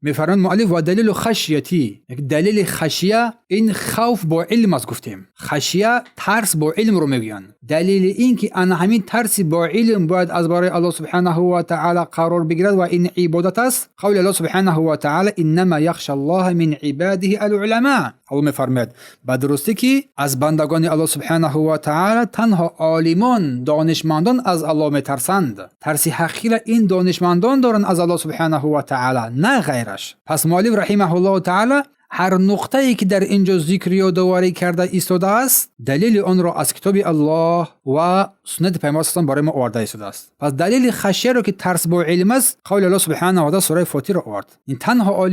میفرماید مؤلف و دلیل خشیتی، دلیل خشیه این خوف با علم است. گفتیم خشیه ترس با علم رو میگن. دلیل این که ان همین ترس با علم باید از برای الله سبحانه و تعالی قرار بگیرد و این عبادت است. قول الله سبحانه و تعالی انما یخشى الله من عباده العلماء. الله میفرماید به درستی که از بندگان الله سبحانه و تعالی تنها عالمان دانشمندان از الله میترسند. ترس حقیقی این دانشمندان دارن از الله سبحانه و تعالی، نه غیرش. پس مؤلف رحمه الله تعالی هر نقطه‌ای که در اینجا ذکر یادآوری کرده ایستاده است دلیل آن را از کتاب الله و سنت پیامبر صلی الله علیه و آله آورده ایستاده است. پس دلیل خشیه رو که ترس با علم است قول الله سبحانه و تعالی سوره فاطر آورد. این تنها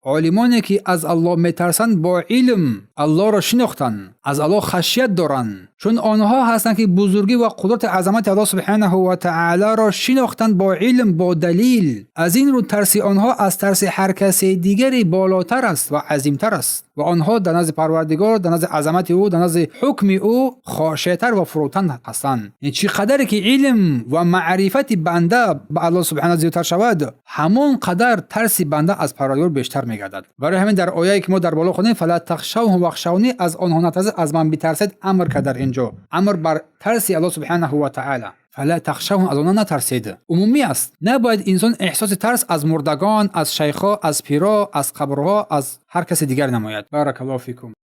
عالمانی که از الله میترسند با علم الله را شناختن، از الله خشیت دارن، چون آنها هستند که بزرگی و قدرت عظمت الله سبحانه و تعالی را شناختن با علم، با دلیل. از این رو ترس آنها از ترس هر کس دیگری بالاتر است و عظیمتر است و آنها در نزد پروردگار، در نزد عظمت او، در نزد حکم او خاشع‌تر و فروتن هستند. این چی قدر که علم و معرفت بنده به الله سبحانه زیادتر شود همون قدر ترس بنده از پروردگار بیشتر میگردد. برای همین در آیه‌ای که ما در بالا خوندیم فلا تخشوهم واخشونی، از آنها نترسید از من بترسید امر کرد. در اینجا امر بر ترس الله سبحانه و تعالی. فلا تخشوهم، از آنها نترسید، عمومی است. نباید انسان احساس ترس از مردگان، از شیخا، از پیرا، از قبرها، از هر کس دیگر نماید. بارک الله فیکم.